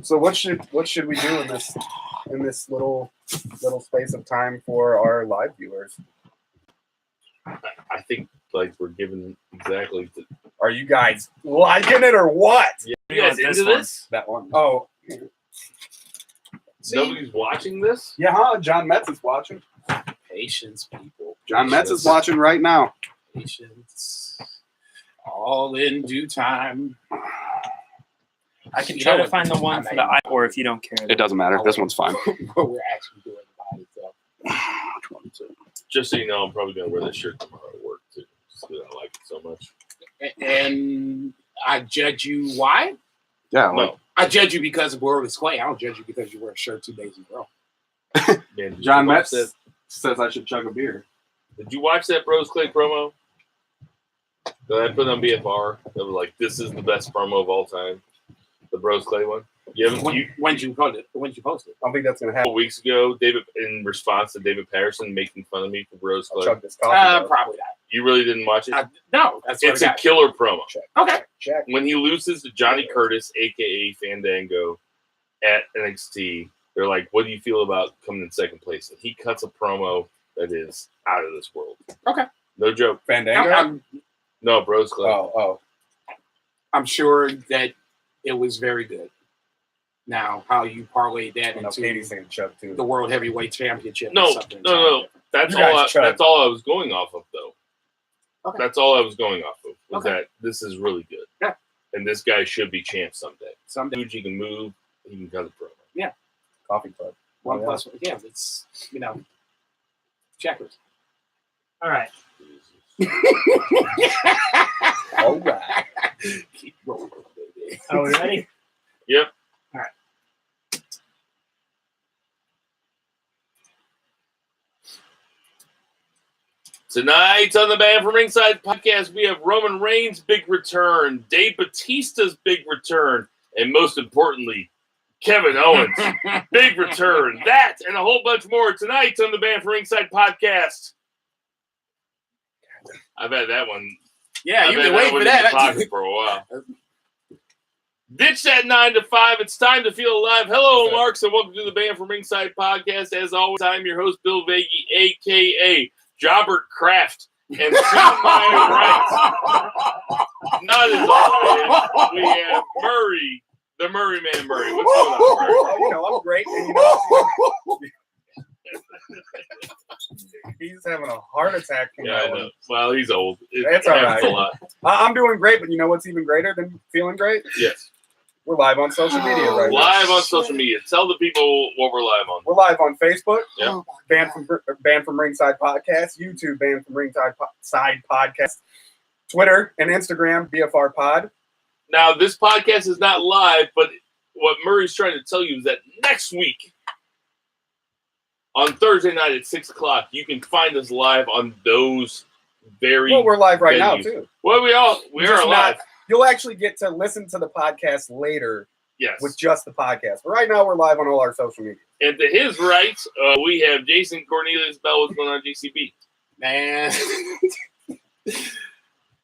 So what should we do in this little space of time for our live viewers? I think like we're given exactly. Are you guys liking it or what? Yeah, you guys into this? That one. Oh. See? Nobody's watching this? Yeah, huh? John Metz is watching. Patience, people. John Metz is watching right now. Patience. All in due time. I can try to find the one for the eye, or if you don't care. It doesn't matter. This one's fine. What we're actually doing about it, so. Which one is it? Just so you know, I'm probably going to wear this shirt tomorrow at work, too. Just because I like it so much. And I judge you why? Yeah. No. I judge you because of World is Clay. I don't judge you because you wear a shirt 2 days in a row. Man, John Metz says I should chug a beer. Did you watch that Bros Clay promo that I put on BFR? That was like, this is the best promo of all time. The Bros Clay one. When did you post it? I don't think that's gonna A happen. couple weeks ago, David, in response to David Patterson making fun of me for Bros Clay. Chug this coffee. Probably not. You really didn't watch it? No, that's what It's a killer promo. Okay. Check. When he loses to Johnny Curtis, aka Fandango, at NXT, they're like, "What do you feel about coming in second place?" And he cuts a promo that is out of this world. Okay. No joke. Fandango. No, Bros Clay. Oh. I'm sure that it was very good. Now, how you parlayed that into Katie's saying chug too. the World Heavyweight Championship? No. That's all I was going off of, though. Okay. That's all I was going off of. Was Okay. that this is really good. Yeah. And this guy should be champ someday. Someday. He can move. He can cut the promo. Yeah. Coffee club. One plus one. Yeah, it's, checkers. All right. All right. Keep rolling, baby. Are we ready? Yep. All right. Tonight on the Band from Ringside podcast, we have Roman Reigns' big return, Dave Bautista's big return, and most importantly, Kevin Owens' big return. That and a whole bunch more tonight on the Band from Ringside podcast. I've had that one. Yeah, you've been I've had waiting for in that. the pocket for a while. Ditch that 9 to 5. It's time to feel alive. Hello, Marks, and welcome to the Band from Ringside podcast. As always, I'm your host, Bill Vagey, a.k.a. Jobbert Kraft. And to my right, not as always, we have Murray, the Murray Man Murray. What's going on, Murray? I'm great. And he's having a heart attack. Yeah, I know. Well, he's old. That's all right. A lot. I'm doing great, but you know what's even greater than feeling great? Yes. We're live on social media right now. Live on social media. Tell the people what we're live on. We're live on Facebook, Yep. Band from Ringside Podcast, YouTube, Band from Ringside Podcast, Twitter and Instagram, BFR Pod. Now, this podcast is not live, but what Murray's trying to tell you is that next week, on Thursday night at 6 o'clock, you can find us live on those very we're live right now, venues. too. Well, we are live. You'll actually get to listen to the podcast later Yes. with just the podcast. But right now, we're live on all our social media. And to his right, we have Jason Cornelius Bell. What's going on, JCB? Man.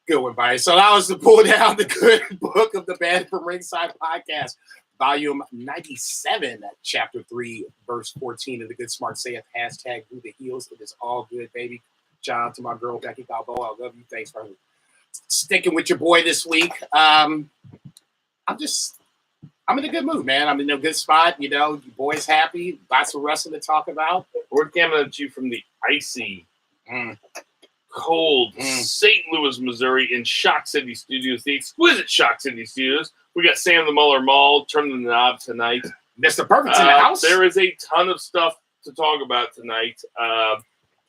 Good one, buddy. So that was to pull down the good book of the Band from Ringside podcast, volume 97, chapter 3, verse 14 of the Good Smart Saith, hashtag do the heels. It is all good, baby. Shout out to my girl, Becky Balboa. I love you. Thanks for sticking with your boy this week. I'm in a good mood, man. I'm in a good spot. Your boy's happy. Lots of wrestling to talk about. We're coming at you from the icy, cold St. Louis, Missouri in Shock City Studios, the exquisite Shock City Studios. We got Sam the Muller Mall turning the knob tonight. Mr. Perfect's in the house. There is a ton of stuff to talk about tonight.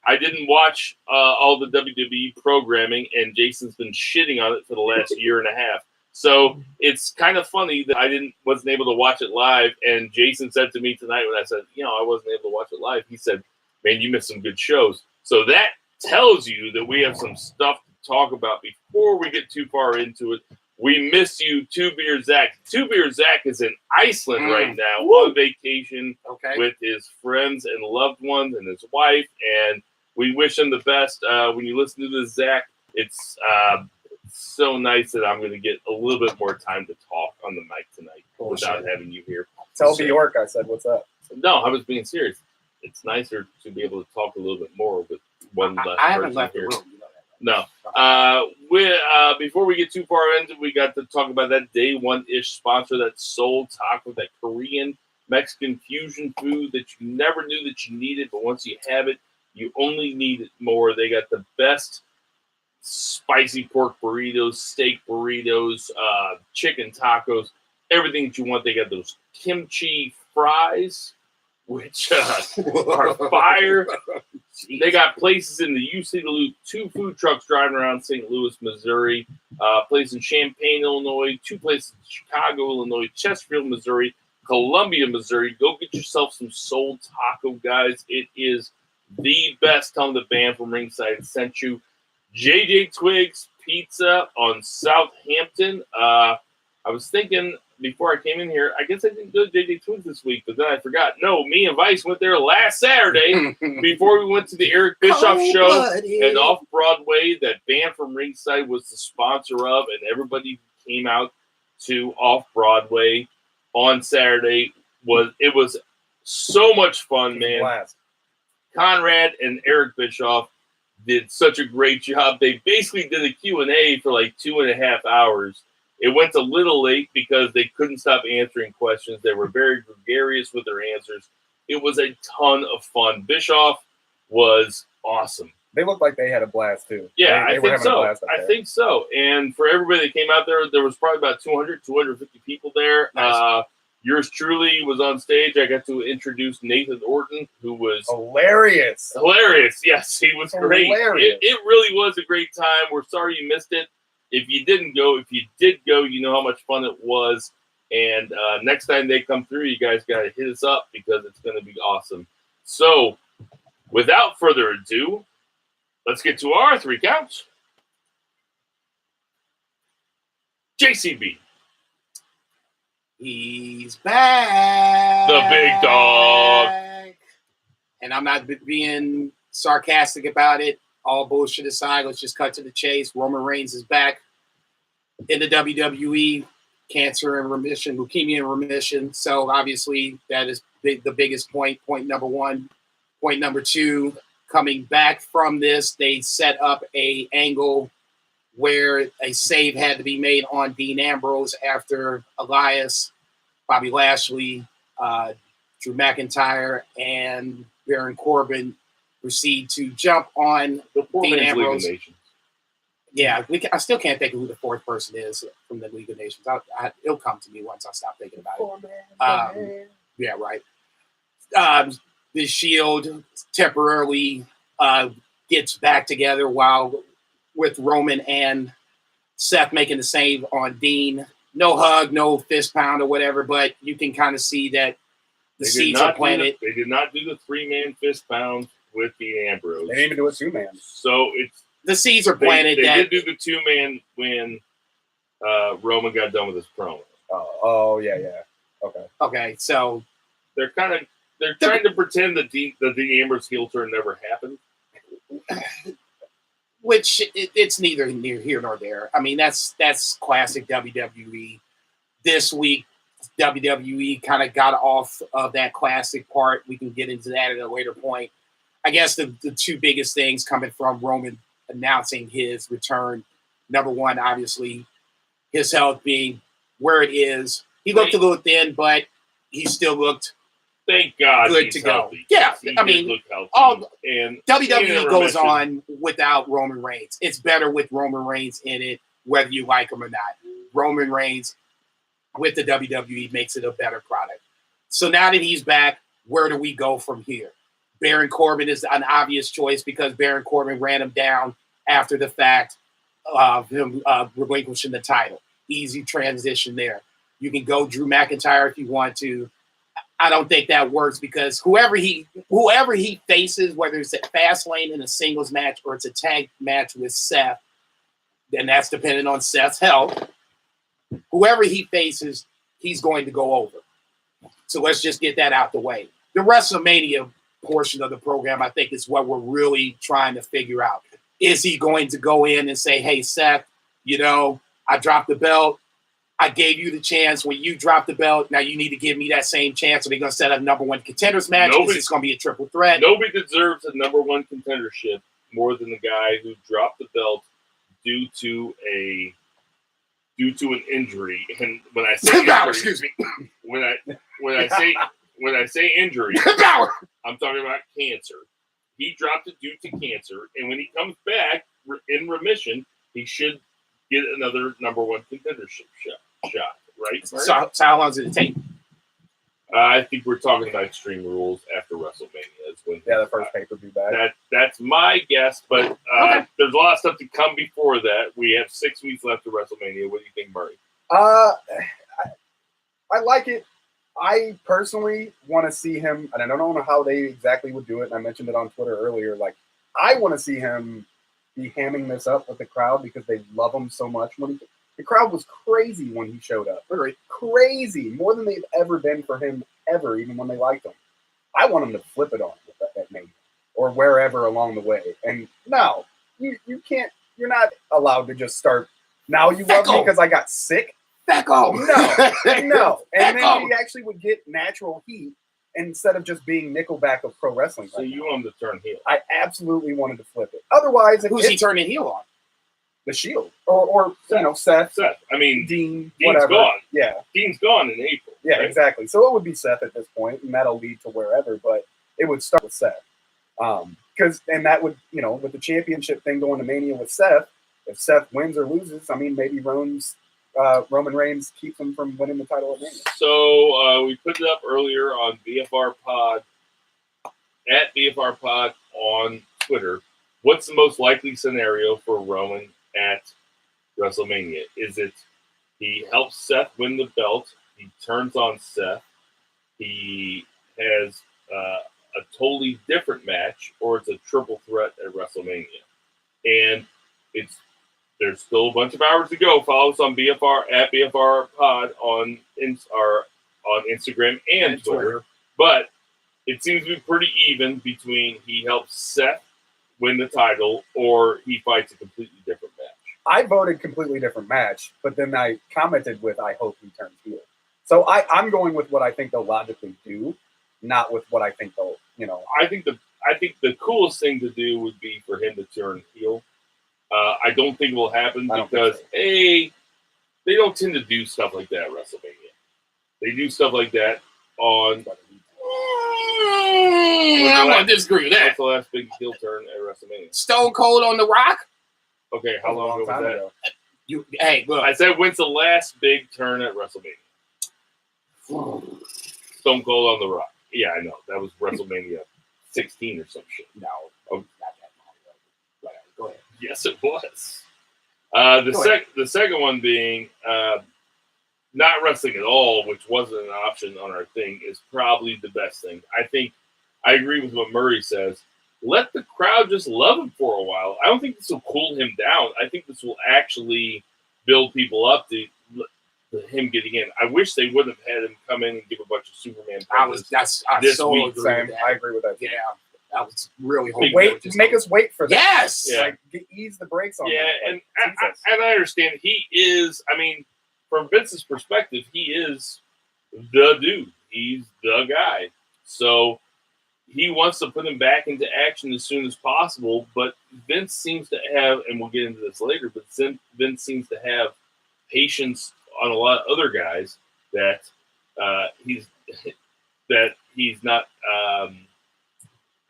I didn't watch all the WWE programming, and Jason's been shitting on it for the last year and a half. So it's kind of funny that I wasn't able to watch it live. And Jason said to me tonight when I said, I wasn't able to watch it live, he said, "Man, you missed some good shows." So that tells you that we have some stuff to talk about before we get too far into it. We miss you, Two Beer Zach. Two Beer Zach is in Iceland right now on vacation with his friends and loved ones and his wife. And we wish him the best. When you listen to this, Zach, it's it's so nice that I'm going to get a little bit more time to talk on the mic tonight without Bullshit. having you here. Tell Bjork I said what's up. No, I was being serious. It's nicer to be able to talk a little bit more with one less I haven't person left here. the room. You know that. No. Before we get too far into it, we got to talk about that day one-ish sponsor, that Soul Taco, that Korean Mexican fusion food that you never knew that you needed, but once you have it, you only need it more. They got the best spicy pork burritos, steak burritos, chicken tacos, everything that you want. They got those kimchi fries, which are fire. They got places in the UC Duluth, 2 food trucks driving around St. Louis, Missouri, place in Champaign, Illinois, 2 places in Chicago, Illinois, Chesterfield, Missouri, Columbia, Missouri. Go get yourself some Soul Taco, guys. It is the best. Tell them the band from Ringside sent you. JJ Twigs Pizza on Southampton. I was thinking before I came in here, I guess I didn't go to JJ Twigs this week, but then I forgot. No, me and Vice went there last Saturday before we went to the Eric Bischoff show and off Broadway. That band from Ringside was the sponsor of, and everybody came out to off Broadway on Saturday. It was so much fun, man. Blast. Conrad and Eric Bischoff did such a great job. They basically did a Q&A for like 2.5 hours. It went a little late because they couldn't stop answering questions. They were very gregarious with their answers. It was a ton of fun. Bischoff was awesome. They looked like they had a blast too. Yeah, they I were think having a so. blast up I there. think so. And for everybody that came out there was probably about 250 people there. Nice. Yours truly was on stage. I got to introduce Nathan Orton, who was Hilarious. hilarious. Yes, he was great. Hilarious. It really was a great time. We're sorry you missed it. If you didn't go, if you did go, you know how much fun it was. And next time they come through, you guys got to hit us up because it's going to be awesome. So, without further ado, let's get to our 3 counts. JCB. He's back. The big dog. And I'm not being sarcastic about it. All bullshit aside, let's just cut to the chase. Roman Reigns is back in the WWE. Cancer in remission, leukemia in remission. So obviously that is the biggest point. Point number 1. Point number 2, coming back from this, they set up a angle where a save had to be made on Dean Ambrose after Elias, Bobby Lashley, Drew McIntyre, and Baron Corbin proceed to jump on The poor Dean man's League of Ambrose. Nations. Yeah, I still can't think of who the 4th person is from the League of Nations. It'll come to me once I stop thinking about it. Yeah, right. The Shield temporarily gets back together with Roman and Seth making the save on Dean. No hug, no fist pound or whatever, but you can kind of see that the seeds are planted. They did not do the 3-man fist pound with Dean Ambrose. They didn't even do a 2-man. So The seeds are they planted. did do the 2-man when Roman got done with his promo. Oh yeah. Okay, so They're trying to pretend that the Dean Ambrose heel turn never happened. which it's neither near here nor there. I mean, that's classic WWE. This week, WWE kind of got off of that classic part. We can get into that at a later point. I guess the 2 biggest things coming from Roman announcing his return. Number 1, obviously, his health being where it is. He looked a little thin, but he still looked Thank God good he's to go. healthy. Yeah, He I did mean, look healthy. And WWE goes remission. on without Roman Reigns. It's better with Roman Reigns in it, whether you like him or not. Roman Reigns with the WWE makes it a better product. So now that he's back, where do we go from here? Baron Corbin is an obvious choice because Baron Corbin ran him down after the fact of him relinquishing the title. Easy transition there. You can go Drew McIntyre if you want to. I don't think that works because whoever he faces, whether it's at Fastlane in a singles match or it's a tag match with Seth, then that's dependent on Seth's health. Whoever he faces, he's going to go over. So let's just get that out the way. The WrestleMania portion of the program, I think, is what we're really trying to figure out. Is he going to go in and say, hey, Seth, I dropped the belt. I gave you the chance. When you drop the belt, now you need to give me that same chance. Are they going to set up number one contenders match? Is this going to be a triple threat? Nobody deserves a number one contendership more than the guy who dropped the belt due to an injury. And when I say injury, excuse me. When I say injury, I'm talking about cancer. He dropped it due to cancer, and when he comes back in remission, he should get another number one contendership shot, right? So how long does it take? I think we're talking about Extreme Rules after WrestleMania. Is when the first pay-per-view back. That's my guess, but Okay. There's a lot of stuff to come before that. We have 6 weeks left of WrestleMania. What do you think, Murray? I like it. I personally want to see him, and I don't know how they exactly would do it, and I mentioned it on Twitter earlier. Like, I want to see him be hamming this up with the crowd because they love him so much. The crowd was crazy when he showed up. Crazy. More than they've ever been for him, ever, even when they liked him. I want him to flip it on at Mania or wherever along the way. And no, you can't. You're not allowed to just start. Now you love me because I got sick. Becco. No. And then he actually would get natural heat instead of just being Nickelback of pro wrestling. So you want him to turn heel? I absolutely wanted to flip it. Otherwise, Who's he turning heel on? The Shield or Seth. I mean, Dean, Dean's whatever. gone. Yeah. Dean's gone in April. Yeah, right? exactly. So it would be Seth at this point, and that'll lead to wherever, but it would start with Seth. And that would, with the championship thing going to Mania with Seth, if Seth wins or loses, I mean, maybe Roman Reigns keeps him from winning the title at Mania. So we put it up earlier on BFR Pod, at BFR Pod on Twitter. What's the most likely scenario for Roman at WrestleMania? Is it he helps Seth win the belt, he turns on Seth, he has a totally different match, or it's a triple threat at WrestleMania? And there's still a bunch of hours to go. Follow us on BFR at BFR Pod on Instagram and Twitter. But it seems to be pretty even between he helps Seth win the title or he fights a completely different match. I voted completely different match, but then I commented with I hope he turns heel. So I'm going with what I think they'll logically do, not with what I think they'll, I think the coolest thing to do would be for him to turn heel. I don't think it will happen because they don't tend to do stuff like that at WrestleMania. They do stuff like that on. I'm going to disagree with that. What's the last big heel turn at WrestleMania? Stone Cold on The Rock? Okay, how long ago was that? Hey, look. I said, when's the last big turn at WrestleMania? Stone Cold on The Rock. Yeah, I know. That was WrestleMania 16 or some shit. No. Oh. Not that long. Go ahead. Yes, it was. The second one being not wrestling at all, which wasn't an option on our thing, is probably the best thing. I think I agree with what Murray says. Let the crowd just love him for a while. I don't think this will cool him down. I think this will actually build people up to him getting in. I wish they wouldn't have had him come in and give a bunch of Superman punches. I agree with that. Yeah, I was really hoping. Make us wait for that. Yes. Yeah. Ease the brakes on. Yeah, that. and I understand he is. I mean, from Vince's perspective, he is the dude. He's the guy. So he wants to put him back into action as soon as possible. But Vince seems to have, and we'll get into this later, but Vince seems to have patience on a lot of other guys that he's not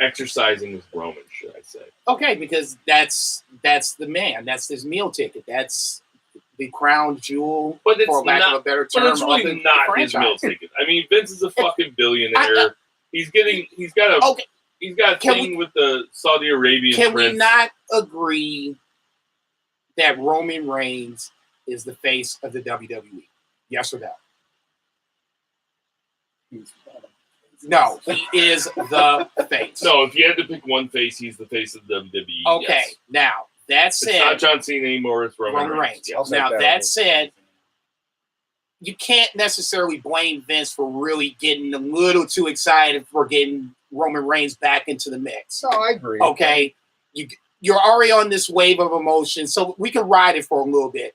exercising with Roman, should I say. Okay, because that's the man. That's his meal ticket. That's the crown jewel, but it's for lack of a better term. But it's really not his meal ticket. I mean, Vince is a fucking billionaire. He's got a thing with the Saudi Arabian Can prince. we not agree that Roman Reigns is the face of the WWE? Yes or no? No, he is the face. No, if you had to pick one face, he's the face of the WWE. Okay, yes. now that said, it's not John Cena anymore. It's Roman Reigns. Yes. Now that said, you can't necessarily blame Vince for really getting a little too excited for getting Roman Reigns back into the mix. No, I agree. Okay, you're already on this wave of emotion, so we can ride it for a little bit.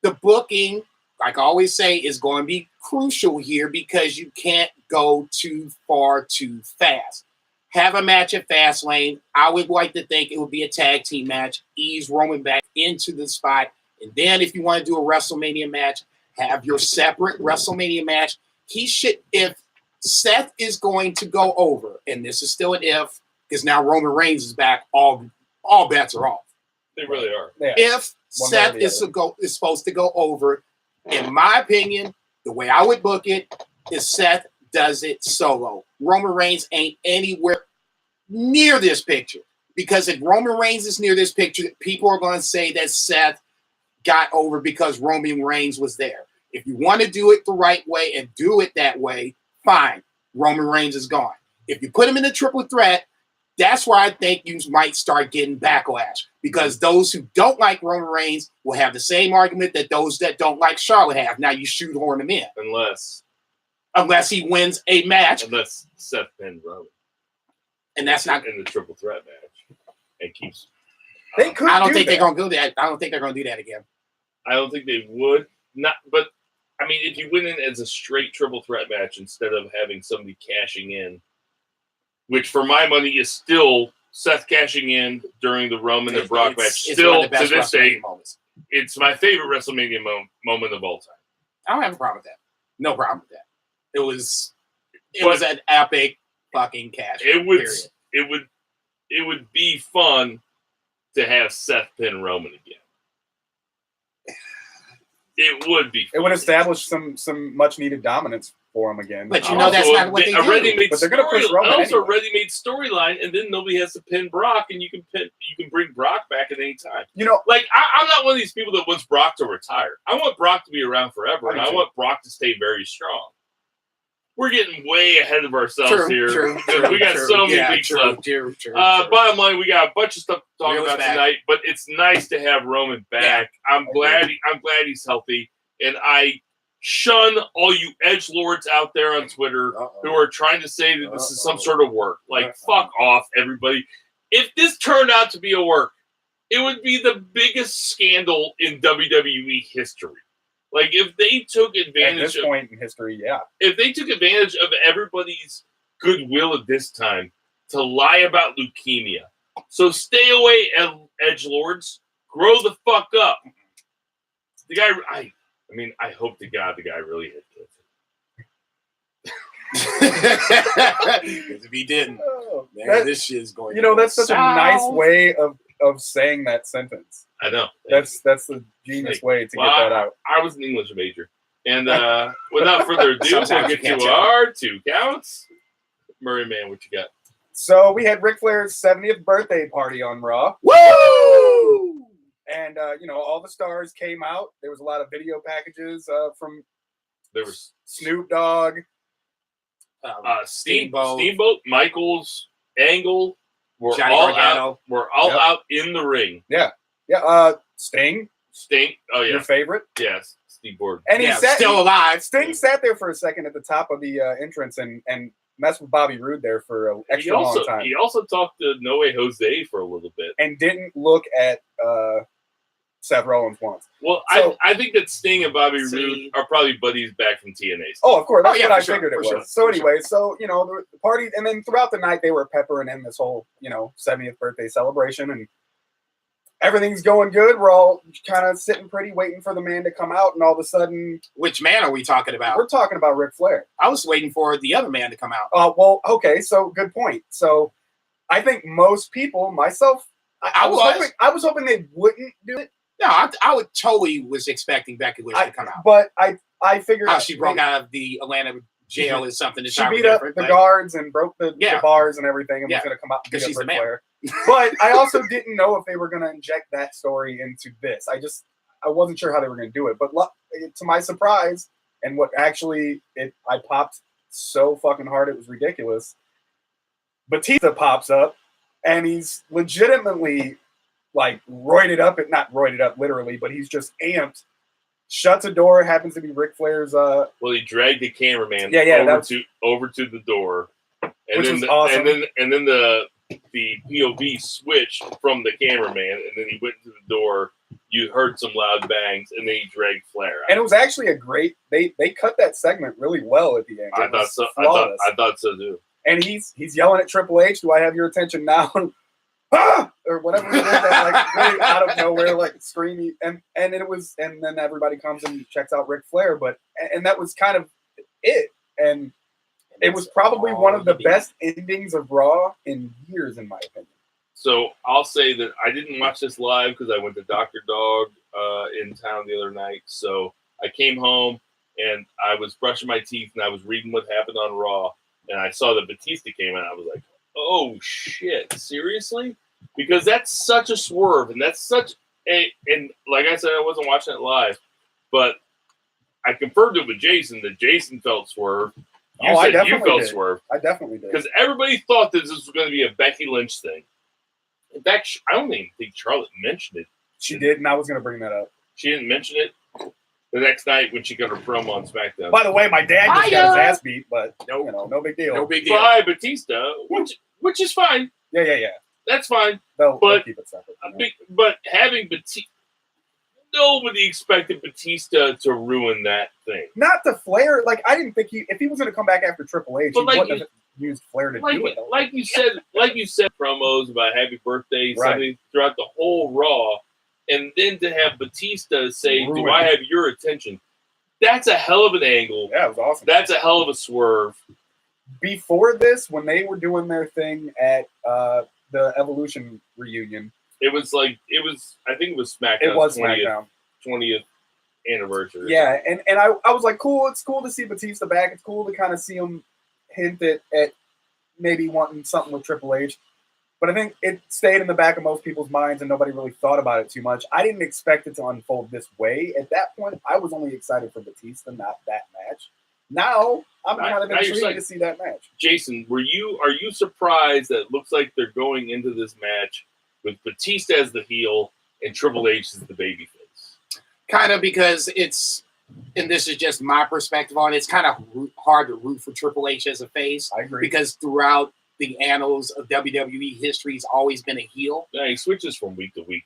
The booking, like I always say, is going to be crucial here because you can't go too far too fast. Have a match at Fastlane. I would like to think it would be a tag team match, ease Roman back into the spot, and then if you want to do a WrestleMania match, have your separate WrestleMania match. If Seth is going to go over, and this is still an if, because now Roman Reigns is back, all bets are off. They really are. Yeah. If Seth is supposed to go over, in my opinion, the way I would book it is Seth does it solo. Roman Reigns ain't anywhere near this picture. Because if Roman Reigns is near this picture, people are going to say that Seth got over because Roman Reigns was there. If you want to do it the right way and do it that way, fine. Roman Reigns is gone. If you put him in a triple threat, that's where I think you might start getting backlash. Because those who don't like Roman Reigns will have the same argument that those that don't like Charlotte have. Now you shoehorn him in. Unless he wins a match. Unless Seth pins Roman. And that's not in the triple threat match. And keeps. They could. I don't think they're going to do that. I don't think they're going to do that again. I don't think they would. Not, but I mean, if you went in as a straight triple threat match instead of having somebody cashing in, which for my money is still Seth cashing in during the Roman and Brock match. Still to this day, it's my favorite WrestleMania moment of all time. I don't have a problem with that. No problem with that. It was an epic fucking cash. It would be fun to have Seth pin Roman again. It would be. It would establish some much needed dominance for him again. But you know that's not what they do. But they're going to push Roman also anyway. a ready-made storyline, and then nobody has to pin Brock, and you can bring Brock back at any time. You know, like I'm not one of these people that wants Brock to retire. I want Brock to be around forever, and I want Brock to stay very strong. We're getting way ahead of ourselves here. True, we got so many weeks left. Bottom line, we got a bunch of stuff to talk about tonight, but it's nice to have Roman back. Yeah, I'm glad he's healthy, and I shun all you edgelords out there on Twitter who are trying to say that this is some sort of work. Like, fuck off, everybody. If this turned out to be a work, it would be the biggest scandal in WWE history. Like, if they took advantage at this point in history, yeah. If they took advantage of everybody's goodwill at this time to lie about leukemia. So stay away, edgelords. Grow the fuck up. The guy, I hope to God the guy really had cancer. Because if he didn't, this shit's going. You know, that's such a nice way of saying that sentence. I know. That's the genius way to get that out. I was an English major. And without further ado, we'll get to our 2 counts. Murray, man, what you got? So we had Ric Flair's 70th birthday party on Raw. Woo! And, all the stars came out. There was a lot of video packages from Snoop Dogg. Steamboat, Michaels, Angle. We're Johnny all Gargano. out. We're all out in the ring. Yeah. Sting. Oh, yeah. Your favorite? Yes. Steve Borden. And he's still alive. Sting sat there for a second at the top of the entrance and messed with Bobby Roode there for an extra long time. He also talked to No Way Jose for a little bit. And didn't look at Seth Rollins once. Well, so, I think that Sting and Bobby Roode are probably buddies back from TNA. Oh, of course. That's what I figured it was. Sure, so anyway, the party, and then throughout the night, they were peppering in this whole, 70th birthday celebration, and everything's going good. We're all kind of sitting pretty, waiting for the man to come out, and all of a sudden... Which man are we talking about? We're talking about Ric Flair. I was waiting for the other man to come out. Well, okay, so good point. So I think most people, myself, I was hoping they wouldn't do it. No, I totally was expecting Becky Lynch to come out. But I figured... How she broke out of the Atlanta jail is something that's she beat up the guards and broke the bars and everything and was going to come out and beat up Ric Flair. But I also didn't know if they were going to inject that story into this. I wasn't sure how they were going to do it. But to my surprise, and what actually I popped so fucking hard it was ridiculous, Batista pops up and he's legitimately roided up, not roided up literally, but he's just amped. Shuts a door, happens to be Ric Flair's. Well, he dragged the cameraman over to the door, and which then was awesome. and then the the POV switched from the cameraman, and then he went to the door. You heard some loud bangs, and then he dragged Flair out. And it was actually a great. They cut that segment really well at the end. I thought so. I thought so too. And he's yelling at Triple H, "Do I have your attention now?" Ah! Or whatever it is, that like really out of nowhere, like screaming, and then everybody comes and checks out Ric Flair, and that was kind of it, and it was probably one of the best endings of Raw in years, in my opinion. So I'll say that I didn't watch this live because I went to Dr. Dog in town the other night. So I came home and I was brushing my teeth and I was reading what happened on Raw, and I saw that Batista came out. I was like, oh shit, seriously? Because that's such a swerve, and that's such a, and like I said, I wasn't watching it live, but I confirmed it with Jason that Jason felt swerve. You said you felt swerve. I definitely did. Because everybody thought that this was going to be a Becky Lynch thing. In fact, I don't even think Charlotte mentioned it. She did, and I was going to bring that up. She didn't mention it the next night when she got her promo on SmackDown. By the way, my dad just got his ass beat, but no big deal. No big deal. By Batista, which is fine. Yeah. That's fine. They'll keep it separate. But having Batista, nobody expected Batista to ruin that thing. Not the Flair. Like, I didn't think if he was going to come back after Triple H, he wouldn't have used Flair to do it. Like you said, promos about happy birthday, something throughout the whole Raw, and then to have Batista say, "Do I have your attention?" That's a hell of an angle. Yeah, it was awesome. That's a hell of a swerve. Before this, when they were doing their thing at the Evolution reunion, I think it was SmackDown. It was SmackDown 20th anniversary. Yeah, and I was like, cool. It's cool to see Batista back. It's cool to kind of see him hint at maybe wanting something with Triple H. But I think it stayed in the back of most people's minds, and nobody really thought about it too much. I didn't expect it to unfold this way. At that point, I was only excited for Batista, not that match. Now I'm kind of intrigued to see that match. Jason, are you surprised that it looks like they're going into this match with Batista as the heel and Triple H as the babyface? Kind of, because and this is just my perspective on it, it's kind of hard to root for Triple H as a face. I agree. Because throughout the annals of WWE history, he's always been a heel. Yeah, he switches from week to week.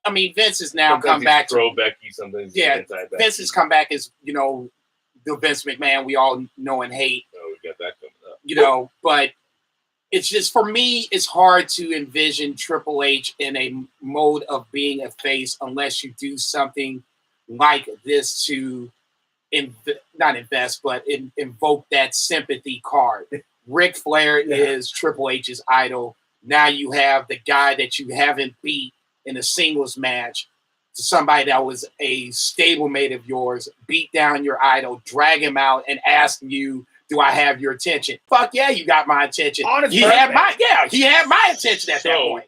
I mean, Vince has now come back to Becky. Sometimes Vince has come back as the Vince McMahon we all know and hate. Oh, we got that coming up. But it's just, for me, it's hard to envision Triple H in a mode of being a face unless you do something like this to not invest, but invoke that sympathy card. Ric Flair is Triple H's idol. Now you have the guy that you haven't beat in a singles match to somebody that was a stablemate of yours, beat down your idol, drag him out, and ask you, "Do I have your attention?" Fuck yeah, you got my attention. He had my attention at that point.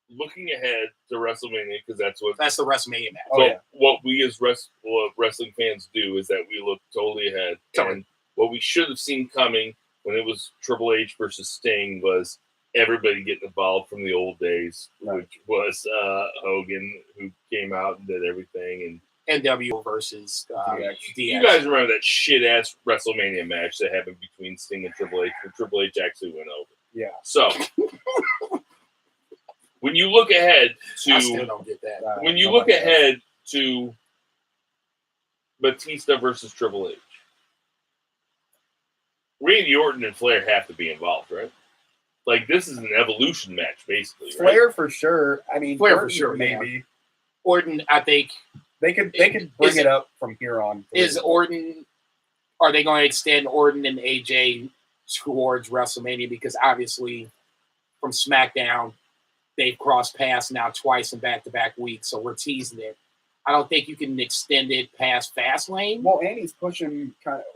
Looking ahead to WrestleMania, because that's the WrestleMania match. So what we as wrestling fans do is that we look totally ahead. And what we should have seen coming when it was Triple H versus Sting was everybody getting involved from the old days, which was Hogan, who came out and did everything, and NWO versus DX. You guys remember that shit ass WrestleMania match that happened between Sting and Triple H, where Triple H actually went over. Yeah. So when you look ahead to, I still don't get that. When you look ahead to Batista versus Triple H, Randy Orton and Flair have to be involved, right? Like, this is an evolution match, basically. Flair right? for sure. I mean, Flair Orton for sure. Maybe Orton, I think they could bring it up from here on. Is Orton? Are they going to extend Orton and AJ towards WrestleMania? Because obviously, from SmackDown, they've crossed paths now twice in back-to-back weeks, so we're teasing it. I don't think you can extend it past Fastlane. Well, and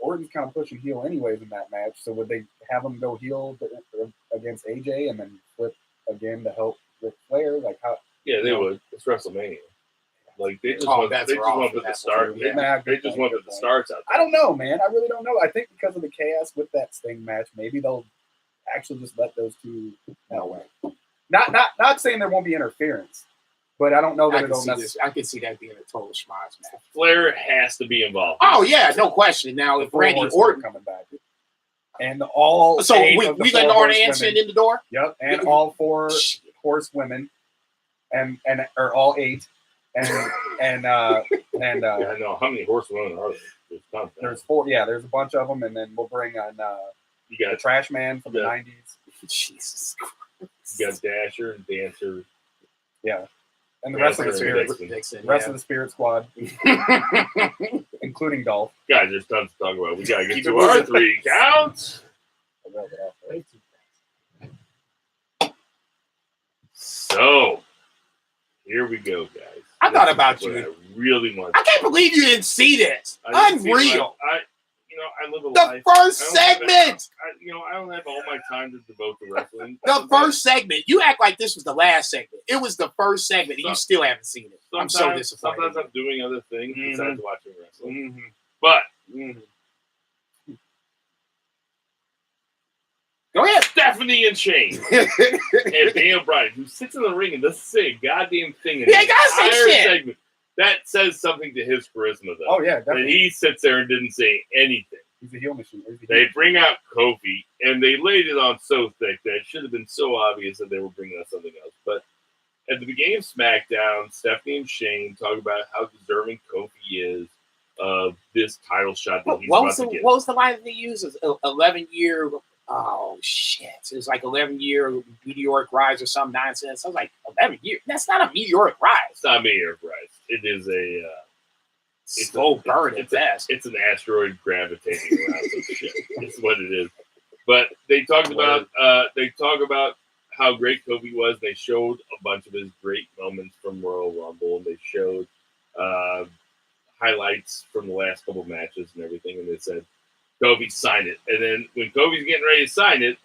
Orton's kind of pushing heel anyways in that match. So would they have him go heel against AJ and then flip again to help Ric Flair? Like how? Yeah, they would. It's WrestleMania. Like they just want to put the start. They just want to put the starts out there. I don't know, man. I really don't know. I think because of the chaos with that Sting match, maybe they'll actually just let those two that way. Not saying there won't be interference. But I don't know that I can see that being a total schmoz match. Flair has to be involved. Oh yeah, no question. Now if Randy Orton coming back, And all So eight we of the let four Lauren horsewomen- Anson in the door. Yep, and all 4 horsewomen, and or all 8, and Yeah, I know. How many horsewomen are there? There's tons. there's 4. Yeah, there's a bunch of them, and then we'll bring on You the got Trash Man from the Yeah. 90s. Jesus Christ. you got Dasher and Dancer. Yeah, and the rest of the Spirit. Spirit, Dixon, the rest of the Spirit Squad, including Dolph. Guys, there's tons to talk about. We gotta get Keep to it our moving. 3 counts. I read it off, right? So here we go, guys. I thought This is about what you. I really want. I can't believe you didn't see this. I didn't see Unreal. I live a The life. first I don't have- segment. I don't have all my time to devote to wrestling. The first segment. You act like this was the last segment. It was the first segment, and you still haven't seen it. I'm so disappointed. Sometimes I'm doing other things Mhm. besides watching wrestling. Mhm. But Mhm. Go ahead. Stephanie and Shane and Daniel Bryan, who sits in the ring and doesn't say a goddamn thing in Yeah, the gotta say entire shit. segment. That says something to his charisma, though. Oh yeah, That definitely. he sits there and didn't say anything. He's a heel machine. He's a They heel bring machine. out Kofi, and they laid it on so thick that it should have been so obvious that they were bringing out something else. But at the beginning of SmackDown, Stephanie and Shane talk about how deserving Kofi is of this title shot that he's What about was to get. the line that they used? It was 11-year. Oh shit! It was like 11-year meteoric rise or some nonsense. I was like, 11 years? That's not a meteoric rise. It's not meteoric rise. It is a Slow burn at best. it's an asteroid gravitating around some shit. It's what it is. But they talk about how great Kobe was. They showed a bunch of his great moments from Royal Rumble, and they showed highlights from the last couple matches and everything. And they said, Kobe, sign it. And then when Kobe's getting ready to sign it,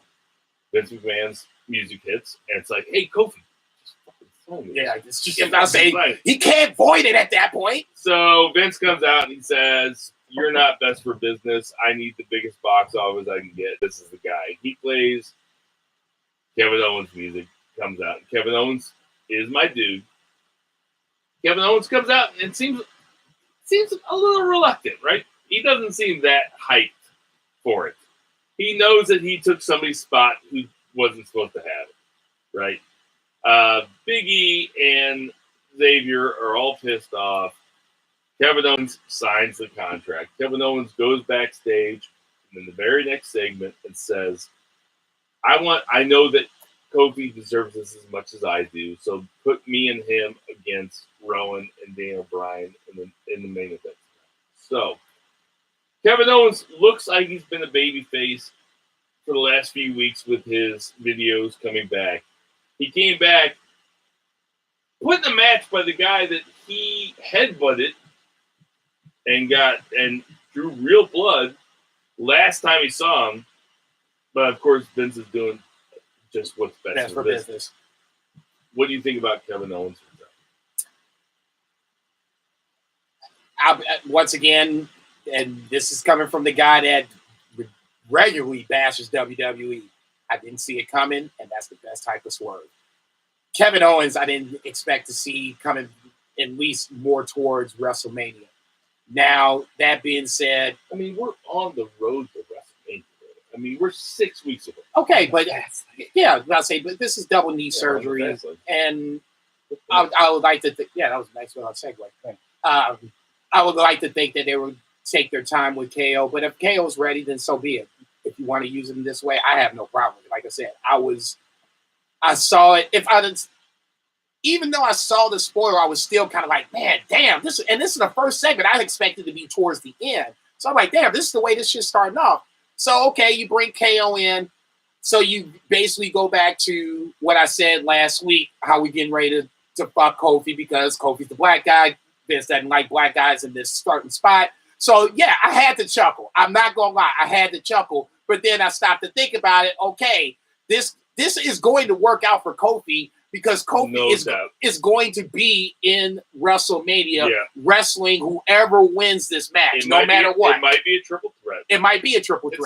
Vince McMahon's music hits, and it's like, hey, Kofi, just fucking sign it. Yeah, it's just Just about to say sign it. he can't void it at that point. So Vince comes out and he says, you're not best for business. I need the biggest box office I can get. This is the guy. He plays Kevin Owens music, comes out. Kevin Owens is my dude. Kevin Owens comes out and seems a little reluctant, right? He doesn't seem that hyped for it. He knows that he took somebody's spot who wasn't supposed to have it, right? Big E and Xavier are all pissed off. Kevin Owens signs the contract. Kevin Owens goes backstage in the very next segment and says, I know that Kofi deserves this as much as I do, so put me and him against Rowan and Daniel Bryan in the main event. So Kevin Owens looks like he's been a babyface for the last few weeks with his videos coming back. He came back, put in a match by the guy that he headbutted and drew real blood last time he saw him. But of course, Vince is doing just what's best for business. What do you think about Kevin Owens? Once again, and this is coming from the guy that regularly bashes WWE. I didn't see it coming, and that's the best type of swerve. Kevin Owens, I didn't expect to see coming at least more towards WrestleMania. Now, that being said, I mean, we're on the road to WrestleMania. I mean, we're 6 weeks away. okay, but yeah, I'll say, but this is double knee surgery, and I would like to think, yeah, that was a nice little segue. I would like to think that they would take their time with KO, but if KO's ready, then so be it. If you want to use him this way, I have no problem with it. Like I said, I saw it. Even though I saw the spoiler, I was still kind of like, man, damn, this is the first segment. I expected to be towards the end. So I'm like, damn, this is the way this shit's starting off. So, okay, you bring KO in. So you basically go back to what I said last week, how we getting ready to fuck Kofi because Kofi's the black guy. Vince doesn't like black guys in this starting spot. So, yeah, I had to chuckle. I'm not going to lie. I had to chuckle. But then I stopped to think about it. Okay, this is going to work out for Kofi because Kofi is going to be in WrestleMania wrestling whoever wins this match, no matter what. It might be a triple threat. It might be a triple threat.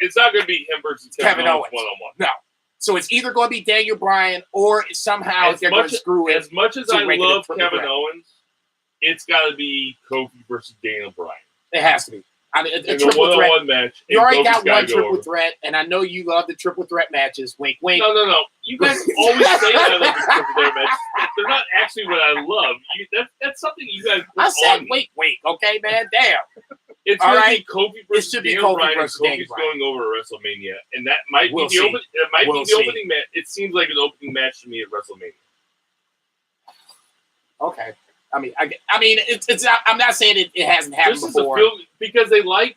It's not going to be him versus Kevin Owens one-on-one. No. So it's either going to be Daniel Bryan or somehow they're going to screw it. As much as I love Kevin Owens, it's got to be Kofi versus Daniel Bryan. It has to be. I mean, a in a triple threat. one-on-one match. You and already Kofi's got gotta one go triple over. threat, and I know you love the triple threat matches. Wink, wink. No. You guys always say I love the triple threat matches. They're not actually what I love. That's something you guys put I said on me. wink. Okay, man. Damn. It's All going right. to be Kofi versus should be Daniel Kofi Bryan. versus And Daniel Kofi's Bryan. going over at WrestleMania, and that might We'll be the see. open. It might We'll be the see. opening match. It seems like an opening match to me at WrestleMania. Okay. I mean, it's. I'm not saying it hasn't happened Just as a before. feel, because they like.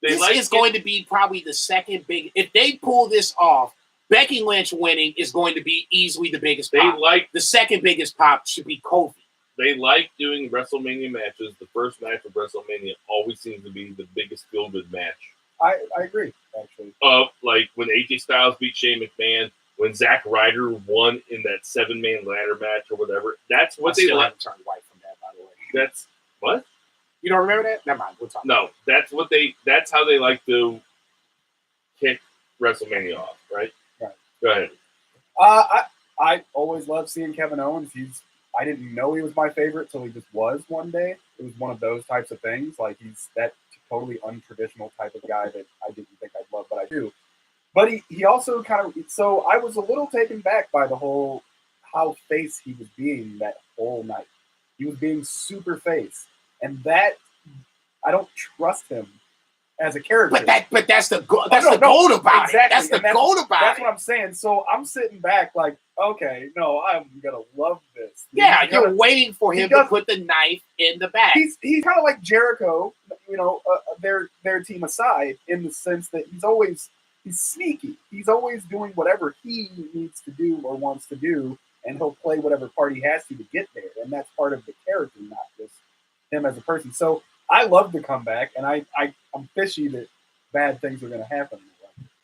This is going to be probably the second big. If they pull this off, Becky Lynch winning is going to be easily the biggest pop. The second biggest pop should be Kofi. They like doing WrestleMania matches. The first match of WrestleMania always seems to be the biggest feel-good match. I agree, actually. Like when AJ Styles beat Shane McMahon, when Zack Ryder won in that 7-man ladder match or whatever. That's what they like. Turned white from that, by the way. That's what? You don't remember that? Never mind. We'll talk. No, that's how they like to kick WrestleMania off, right? Right. Go ahead. I always love seeing Kevin Owens. I didn't know he was my favorite till he just was one day. It was one of those types of things. Like he's that totally untraditional type of guy that I didn't think I'd love, but I do. But he also kind of, so I was a little taken back by the whole how face he was being that whole night. He was being super face. And that, I don't trust him as a character. But that's the goal. That's the goal about exactly. it. That's the goal about That's it. what I'm saying. So I'm sitting back like, okay, no, I'm gonna love this. Yeah, you're waiting for him to put the knife in the back. He's kind of like Jericho, their team aside, in the sense that he's sneaky. He's always doing whatever he needs to do or wants to do, and he'll play whatever part he has to get there. And that's part of the character, not just him as a person. So I love the comeback, and I'm fishy that bad things are going to happen.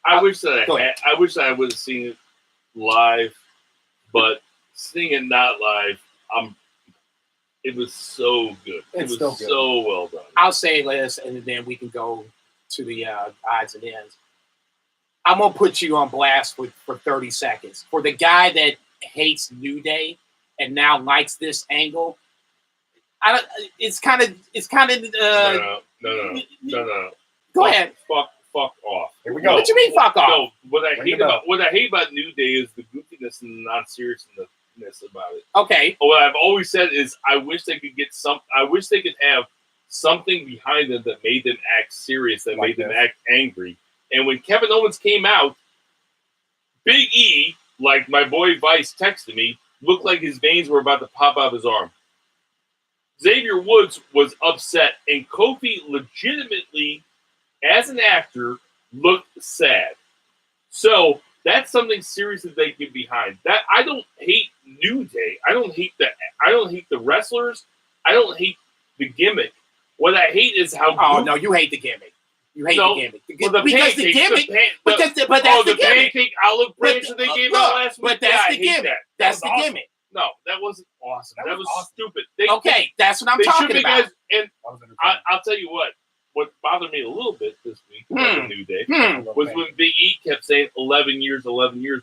I wish that I would have seen it live, but seeing it not live, it was so good. It's it was still good. So well done. I'll say this, and then we can go to the odds and ends. I'm gonna put you on blast for 30 seconds. For the guy that hates New Day and now likes this angle, it's kind of. No. Go ahead. Fuck off. Here we go. What you mean, fuck off? No, what I hate about New Day is the goofiness and the non-seriousness about it. Okay. What I've always said is I wish they could get I wish they could have something behind them that made them act serious, that made them act angry. And when Kevin Owens came out, Big E, like my boy Vice texted me, looked like his veins were about to pop out of his arm. Xavier Woods was upset, and Kofi legitimately, as an actor, looked sad. So that's something serious that they get behind. That I don't hate New Day. I don't hate the wrestlers. I don't hate the gimmick. What I hate is how. Oh no, you hate the gimmick. You hate the gimmick. Because the gimmick. But that's the gimmick. Pancake olive branch that they gave out last week. But that's the gimmick. That's the gimmick. No, that wasn't awesome. That was awesome. Stupid. That's what I'm talking about. Guys, and I'll tell you what bothered me a little bit this week about the New Day was when Big E kept saying 11 years,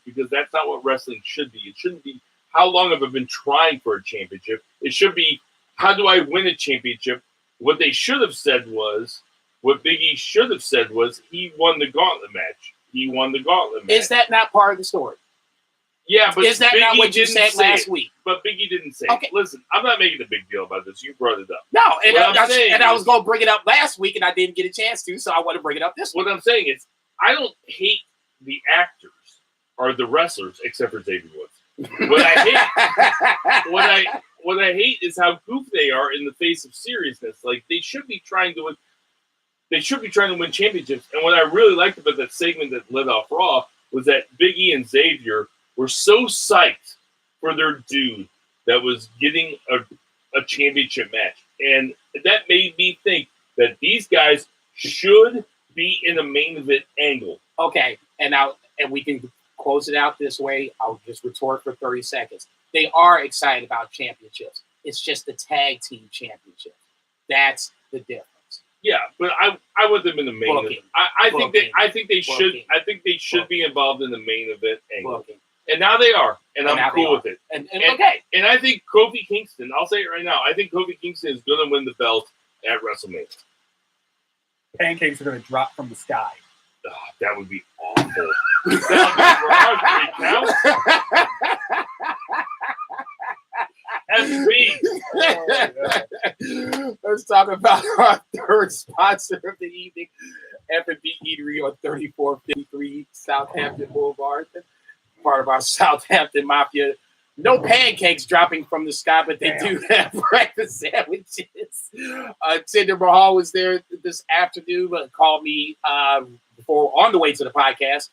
because that's not what wrestling should be. It shouldn't be how long have I been trying for a championship. It should be how do I win a championship. What they should have said was, what Big E should have said was, he won the gauntlet match. Is that not part of the story? Yeah, but is that Big not E what you said last week? But Big E didn't say okay. It. Listen, I'm not making a big deal about this. You brought it up. No, and I was going to bring it up last week, and I didn't get a chance to, so I want to bring it up this week. What I'm saying is, I don't hate the actors or the wrestlers, except for Xavier Woods. What I hate is how goofy they are in the face of seriousness. Like they should be trying to win. They should be trying to win championships. And what I really liked about that segment that led off Raw was that Big E and Xavier were so psyched for their dude that was getting a championship match. And that made me think that these guys should be in a main event angle. Okay, and we can close it out this way. I'll just retort for 30 seconds. They are excited about championships. It's just the tag team championship. That's the difference. Yeah, but I want them in the main event. I think they should be involved in the main event angle. And now they are, and I'm cool with it. And okay. And I think Kofi Kingston, I'll say it right now, I think Kofi Kingston is going to win the belt at WrestleMania. pancakes are going to drop from the sky. Oh, that would be awful. That would be SB. Let's talk about our third sponsor of the evening, F&B Eatery on 3453 Southampton Boulevard. Part of our Southampton Mafia. No pancakes dropping from the sky, but they do have breakfast sandwiches. Tinder Mahal was there this afternoon, but called me before on the way to the podcast.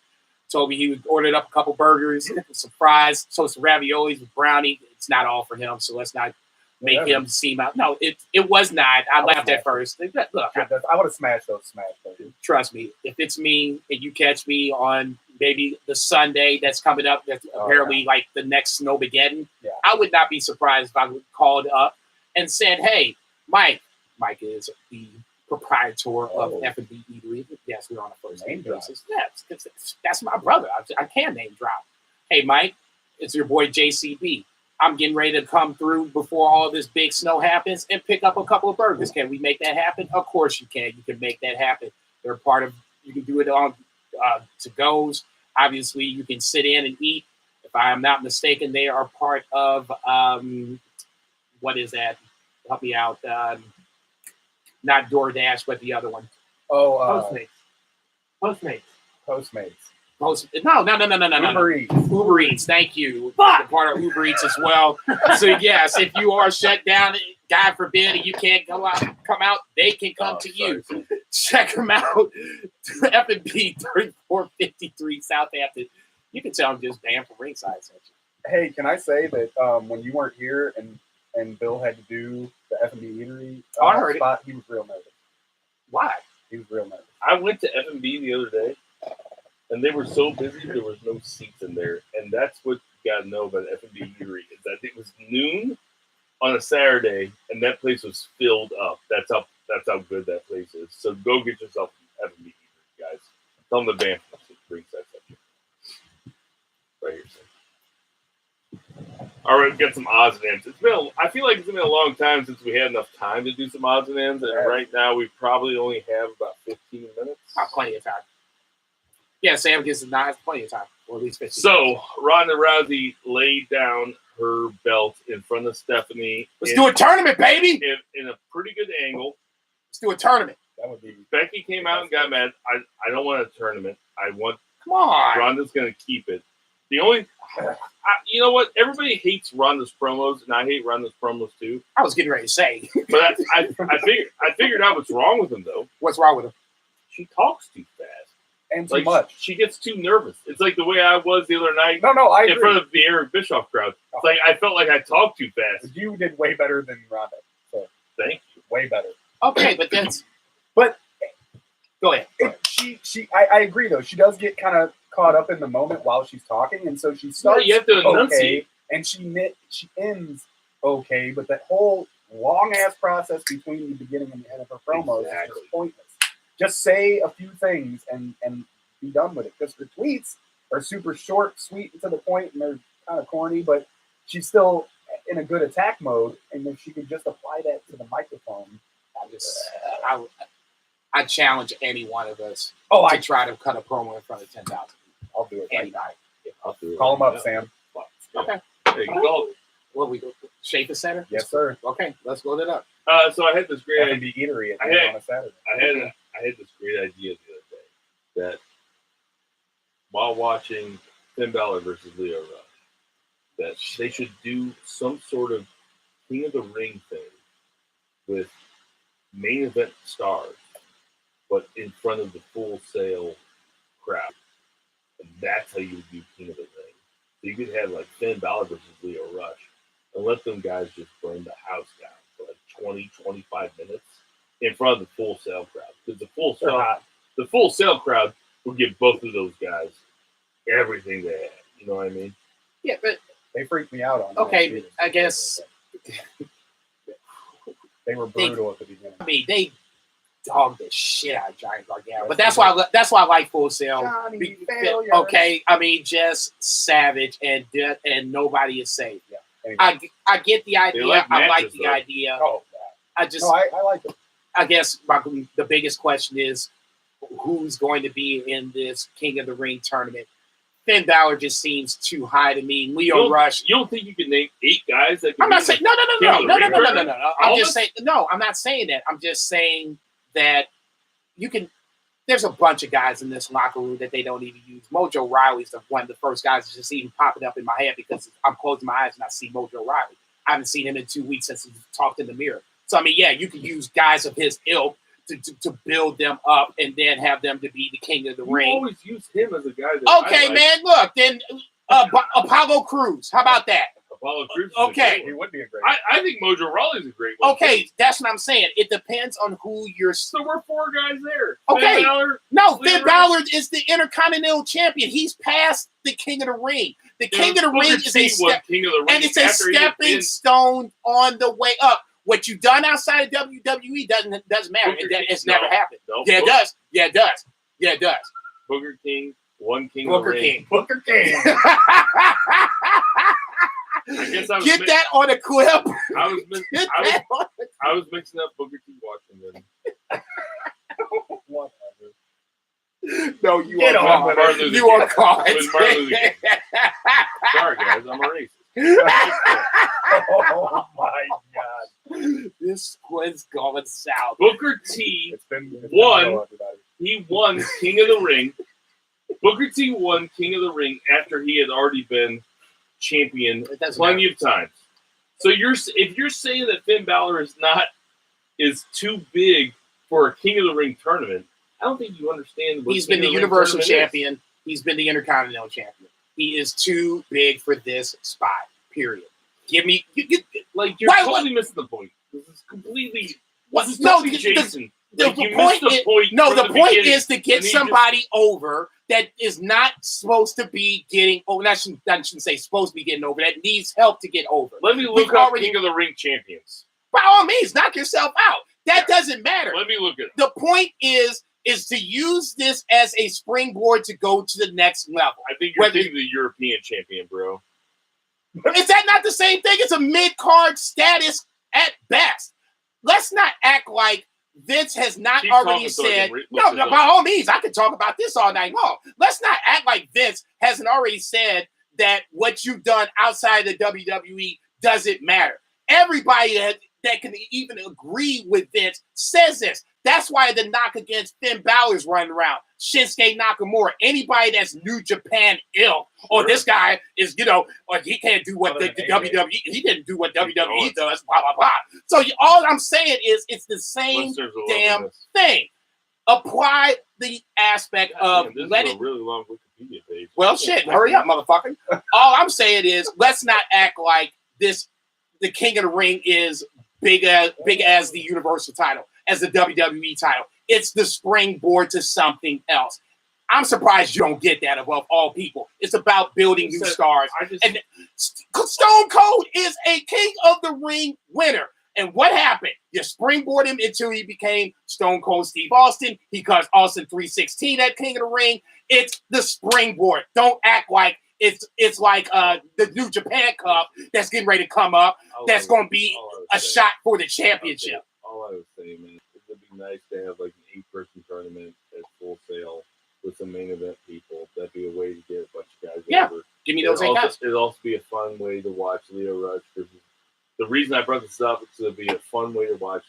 Told me he ordered up a couple burgers, some fries, toasted raviolis with brownie. It's not all for him, so let's not make him seem out. No, it was not. I laughed at first. Look, I would have smashed those smash burgers. Trust me, if it's me and you catch me on maybe the Sunday that's coming up, that's apparently like the next Snowmageddon, I would not be surprised if I would called up and said, "Hey, Mike." Mike is the proprietor of F&B Eatery. Yes, we're on a first name basis. Yes, that's my brother. I can name drop. Hey, Mike, it's your boy JCB. I'm getting ready to come through before all this big snow happens and pick up a couple of burgers. Can we make that happen? Of course you can. You can make that happen. They're part of, you can do it on to-goes. Obviously, you can sit in and eat. If I'm not mistaken, they are part of, what is that? Help me out. Not DoorDash, but the other one. Postmates. No. Uber Eats. Uber Eats, thank you. Part of Uber Eats as well. So yes, if you are shut down, God forbid, and you can't come out, they can come to you. Check them out. F&B 3453 Southampton. You can tell them just damn from ringside. Hey, can I say that when you weren't here and Bill had to do the F&B Eatery I heard spot, he was real nervous. Why? He was real nervous. I went to F&B the other day, and they were so busy there was no seats in there. And that's what you got to know about F&B Eatery is that it was noon on a Saturday, and that place was filled up. That's how good that place is. So go get yourself an F&B Eatery, guys. Tell them the band brings that section right here. All right, we've got some odds and ends. I feel like it's been a long time since we had enough time to do some odds and ends, and right now we probably only have about 15 minutes. Plenty of time. Yeah, Sam gets plenty of time, or at least 15 So, minutes. Ronda Rousey laid down her belt in front of Stephanie. Let's do a tournament, baby! In a pretty good angle. Let's do a tournament. That would be. Becky came out and got mad. I don't want a tournament. Come on. Ronda's going to keep it. The only... you know what? Everybody hates Ronda's promos, and I hate Ronda's promos too. I was getting ready to say. But I figured out what's wrong with him, though. What's wrong with him? She talks too fast. And too much. She gets too nervous. It's like the way I was the other night. No, I agree. In front of the Eric Bischoff crowd. It's like I felt like I talked too fast. You did way better than Ronda. So thank you. Way better. Okay, but that's... But... Go ahead. I agree, though. She does get kind of caught up in the moment while she's talking, and so she starts you have to enunciate. And she ends okay, but that whole long-ass process between the beginning and the end of her promos is just pointless. Just say a few things and be done with it. Because her tweets are super short, sweet, and to the point, and they're kind of corny, but she's still in a good attack mode, and if she could just apply that to the microphone, I challenge any one of us to try to cut a promo in front of 10,000 people. I'll do it. Anybody. I'll do it. Call him up, Sam. Okay. There you go. What we go? Schaefer Center? Yes, sir. Okay, let's load it up. So I had this great idea. F&B Eatery on a Saturday. I had this great idea the other day that while watching Finn Balor versus Leo Rush, that they should do some sort of King of the Ring thing with main event stars, but in front of the Full Sail crowd. And that's how you would do King of the Ring. So you could have like Finn Balor versus Leo Rush and let them guys just burn the house down for like 20, 25 minutes in front of the Full Sail crowd. Because the Full Sail crowd will give both of those guys everything they have. You know what I mean? Yeah, but they freaked me out on that. I guess they were brutal at the beginning. I mean, they dogged the shit out of Johnny Gargano, but that's why I like Full Sail. Okay, I mean, just savage and nobody is safe. Yeah. Anyway. I get the idea. I like the idea. Oh, I just I like it. I guess the biggest question is who's going to be in this King of the Ring tournament. Finn Balor just seems too high to me. Leo Rush. You don't think you can name 8 guys? That can I'm not saying no. I'm just saying no. I'm not saying that. I'm just saying that you can. There's a bunch of guys in this locker room that they don't even use. Mojo Riley's one of the first guys that's just even popping up in my head because I'm closing my eyes and I see Mojo Riley. I haven't seen him in 2 weeks since he talked in the mirror. So, I mean, yeah, you can use guys of his ilk to build them up and then have them to be the King of the Ring. You always use him as a guy that okay, man, look, then Apollo Crews. How about that? Apollo Crews. Okay. He would be a great. I think Mojo Rawley's a great one. Okay, that's what I'm saying. It depends on who you're. So we're 4 guys there. Okay. Finn Balor, Finn Balor is the Intercontinental Champion. He's past the King of the Ring. The King of the Ring is a step, and it's a stepping stone on the way up. What you've done outside of WWE doesn't matter. It's never happened. No, yeah, it does. Yeah, it does. Yeah, it does. Booker King, one King of the Ring. Booker King. Get that on a clip. I was mixing up Booker T. Washington. No, you are caught. You are caught. Sorry, guys. I'm a racist. Oh my God! This was going south. Booker T. won. He won King of the Ring. Booker T. won King of the Ring after he had already been champion plenty of times. So if you're saying that Finn Balor is too big for a King of the Ring tournament, I don't think you understand. He's been the Universal Champion. He's been the Intercontinental Champion. He is too big for this spot. Period. Give me you're totally missing the point. This is completely Jason. The point is to get somebody over that is not supposed to be getting over. I shouldn't say supposed to be getting over. That needs help to get over. Let me look up King of the Ring champions. By all means, knock yourself out. That doesn't matter. Let me look at it. The point is to use this as a springboard to go to the next level. I think you're thinking the European champion, bro. Is that not the same thing? It's a mid-card status at best. Let's not act like Vince has not already said, no, by all means, I could talk about this all night long. Let's not act like Vince hasn't already said that what you've done outside the WWE doesn't matter. Everybody that can even agree with Vince says this. That's why the knock against Finn Balor's running around. Shinsuke Nakamura, anybody that's New Japan ill, or this guy is, or he can't do what the WWE, he didn't do what WWE does, blah, blah, blah. So all I'm saying is it's the same damn thing. Apply the aspect of this is a really long Wikipedia page. Well, shit, hurry up, motherfucker. All I'm saying is let's not act like the King of the Ring is big as the Universal title, as the WWE title. It's the springboard to something else. I'm surprised you don't get that above all people. It's about building new stars. And Stone Cold is a King of the Ring winner. And what happened? You springboard him until he became Stone Cold Steve Austin. He caused Austin 316 at King of the Ring. It's the springboard. Don't act like it's like the New Japan Cup that's getting ready to come up. That's going to be a shot for the championship. Okay. All I was saying, man, it would be nice to have like an 8-person tournament at Full Sail with some main event people. That'd be a way to get a bunch of guys over. Give me those 8 guys. It'd also be a fun way to watch Leo Rush. The reason I brought this up is to be a fun way to watch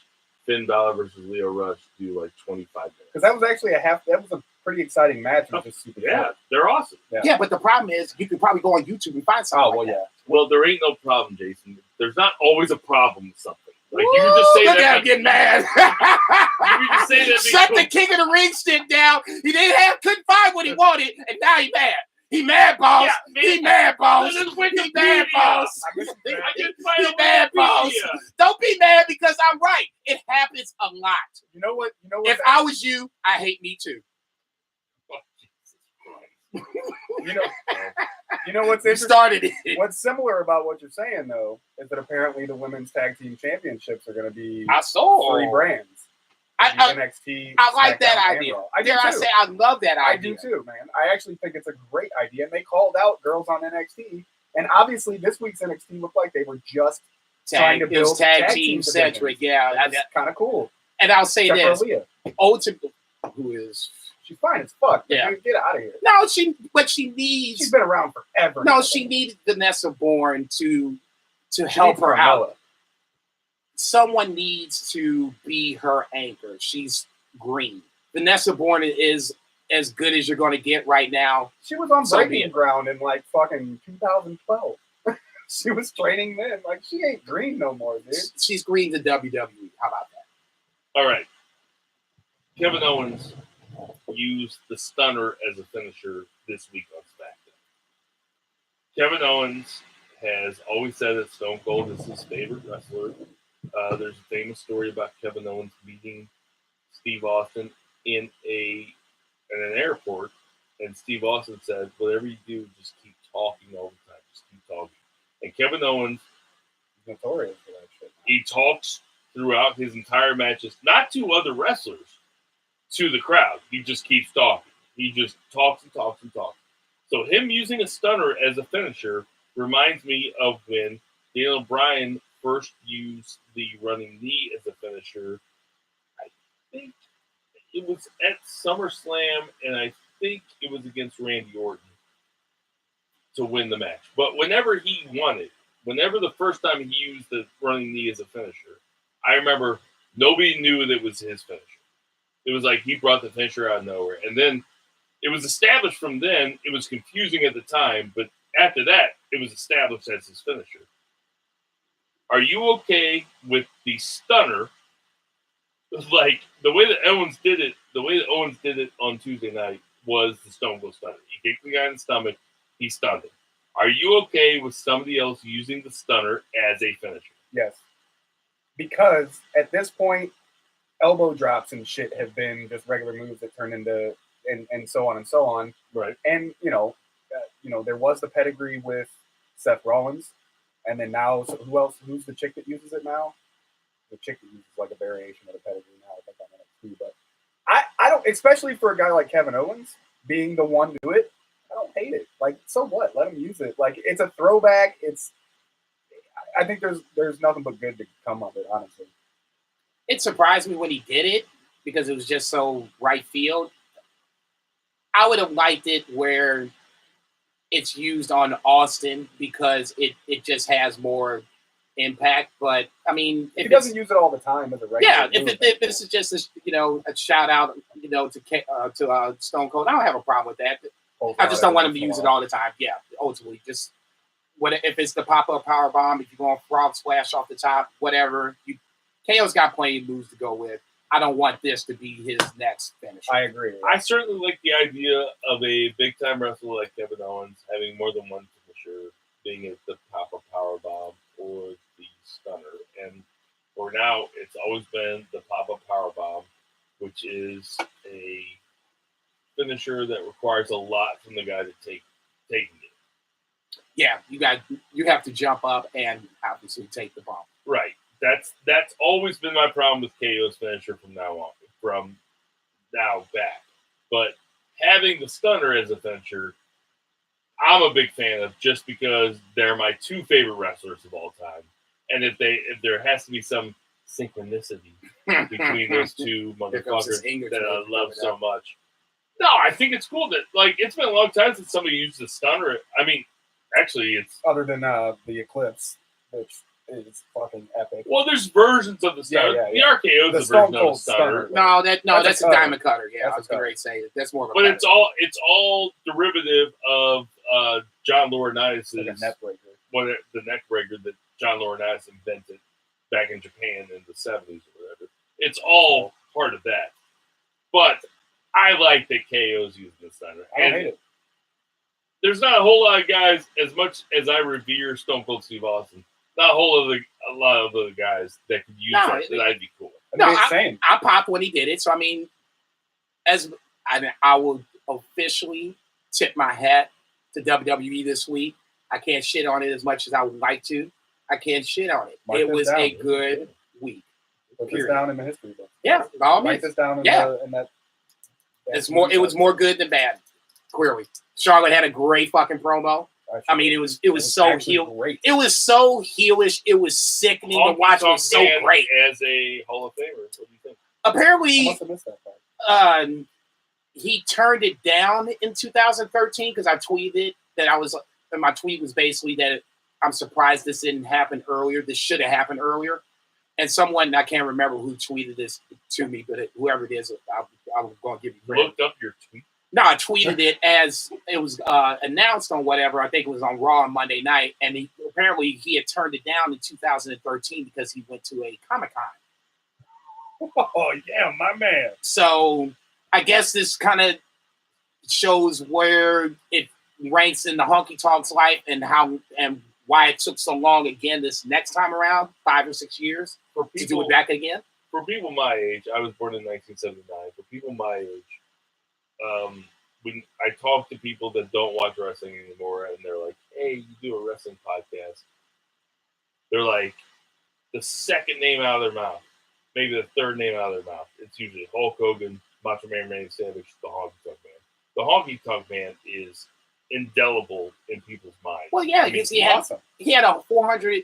Finn Balor versus Leo Rush do like 25 minutes. Because that was actually that was a pretty exciting match. It was just super fun. They're awesome. Yeah, but the problem is you could probably go on YouTube and find something. Oh, well, Well, there ain't no problem, Jason. There's not always a problem with something. Like you can just say look that. At him getting mad. You can just say that. Shut the King of the Ring shit down. He couldn't find what he wanted, and now he's mad. He mad, boss. Yeah, he mad, boss. He mad, boss. He mad, boss. Don't be mad because I'm right. It happens a lot. You know what? If I was you, I hate me too. You know what's interesting? Started it. What's similar about what you're saying though is that apparently the women's tag team championships are going to be 3 brands. NXT. I like that idea. I say I love that idea. I do too, man. I actually think it's a great idea, and they called out girls on NXT, and obviously this week's NXT looked like they were just trying to build tag team centric. Yeah, that's kind of cool. And I'll say Except this: for Aaliyah. ultimately, who is She's fine as fuck. Yeah. Dude, get out of here. no, she needs. She's been around forever. No, she needed Vanessa Bourne to help her out. Someone needs to be her anchor. She's green. Vanessa Bourne is as good as you're going to get right now. She was on So be Breaking it. Ground in like fucking 2012. She was training then. Like, she ain't green no more, dude. She's green to WWE. How about that? All right. Kevin Owens used the stunner as a finisher this week on SmackDown. Kevin Owens has always said that Stone Cold is his favorite wrestler. There's a famous story about Kevin Owens meeting Steve Austin in an airport, and Steve Austin said, "Whatever you do, just keep talking all the time. Just keep talking." And Kevin Owens, Notorious for that shit. he talks throughout his entire matches, not to other wrestlers, to the crowd. He just keeps talking. He just talks and talks and talks. So him using a stunner as a finisher reminds me of when Daniel Bryan first used the running knee as a finisher. I think it was at SummerSlam, and I think it was against Randy Orton to win the match. But whenever he won it, whenever the first time he used the running knee as a finisher, I remember nobody knew that it was his finisher. It was like he brought the finisher out of nowhere. And then it was established from then. It was confusing at the time, but after that, it was established as his finisher. Are you okay with the stunner? Like, the way that Owens did it on Tuesday night was the Stone Cold Stunner. He kicked the guy in the stomach. He stunned him. Are you okay with somebody else using the stunner as a finisher? Yes. Because at this point, elbow drops and shit have been just regular moves that turn into and so on and so on. Right. And there was the pedigree with Seth Rollins, and then now who else? Who's the chick that uses it now? The chick that uses like a variation of the pedigree now. I think I'm in it too. But I don't, especially for a guy like Kevin Owens being the one to do it. I don't hate it. Like, so what? Let him use it. Like, it's a throwback. I think there's nothing but good to come of it, honestly. It surprised me when he did it because it was just so right field. I would have liked it where it's used on Austin because it just has more impact. But I mean, if he doesn't use it all the time as a regular, yeah, if this is just a shout out, to Stone Cold, I don't have a problem with that. I just don't want him to use it all the time. Yeah, ultimately, just if it's the pop up power bomb, if you're going frog splash off the top, whatever. KO's got plenty of moves to go with. I don't want this to be his next finish. I agree. I certainly like the idea of a big time wrestler like Kevin Owens having more than one finisher, being it the pop up power bomb or the stunner. And for now, it's always been the pop up power bomb, which is a finisher that requires a lot from the guy to taking it. Yeah, you have to jump up and obviously take the bump. Right. That's always been my problem with KO's finisher from now back. But having the stunner as a finisher, I'm a big fan of, just because they're my two favorite wrestlers of all time. And if there has to be some synchronicity between those two motherfuckers that I love so much. No, I think it's cool that, like, it's been a long time since somebody used the stunner. I mean, actually, it's other than the Eclipse, which is fucking epic. Well, there's versions of the stunner. Yeah. The RKO is a version of the stunner. That's a diamond cutter. Yeah, I was going to say that's more of a But cutter. it's all derivative of John Laurinaitis' like a neck breaker. The neck breaker that John Laurinaitis invented back in Japan in the 70s or whatever. It's all part of that. But I like that KO's using the stunner. I don't hate it. There's not a whole lot of guys, as much as I revere Stone Cold Steve Austin, not a lot of other guys that could use that'd be cool. I popped when he did it. So I mean, I will officially tip my hat to WWE this week. I can't shit on it as much as I would like to. I can't shit on it. It was a good week. Put this down in the history book. Yeah, by all means. Write this down in that. It was more good than bad. Clearly, Charlotte had a great fucking promo. I mean, it was so heel. It was so heelish. It was sickening to watch. It was so great. As a Hall of Famer, what do you think? I apparently, must have missed that part. he turned it down in 2013 because I tweeted that and my tweet was basically that I'm surprised this didn't happen earlier. This should have happened earlier. And someone, I can't remember who tweeted this to me, but whoever it is, I'm going to give you credit. Looked up your tweet. No, I tweeted it as it was announced on whatever. I think it was on Raw on Monday night. And apparently he had turned it down in 2013 because he went to a Comic-Con. Oh, yeah, my man. So I guess this kind of shows where it ranks in the Honky Tonks life and why it took so long again this next time around, 5 or 6 years, to do it back again. For people my age, I was born in 1979. For people my age, when I talk to people that don't watch wrestling anymore, and they're like, "Hey, you do a wrestling podcast," they're like, the second name out of their mouth, maybe the third name out of their mouth, it's usually Hulk Hogan, Macho Man Randy Savage, the Honky Tonk Man. The Honky Tonk Man is indelible in people's minds. Well, yeah, It's because awesome. he had a 400+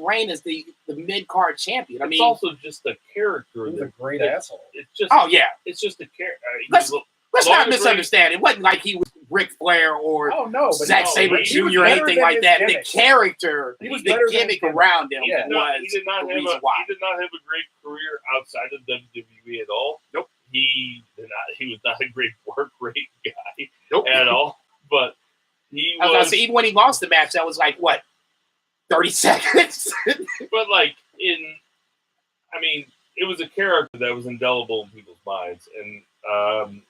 reign as the mid-card champion. I mean, it's also just a character. He's a great asshole. It's just. oh yeah. It's just a character. Let's Long not as misunderstand. It wasn't like he was Ric Flair or Oh, no. But Zack no, Sabre he was Jr. or better anything than like his that. gimmick. The character, He was the better than his gimmick gimmick. around him Yeah. was he did not the have reason a why. he did not have a great career outside of WWE at all. Nope. He was not a great work rate guy Nope. at all. But he I was gonna was. say, even when he lost the match, that was like what, 30 seconds. But like I mean, it was a character that was indelible in people's minds, and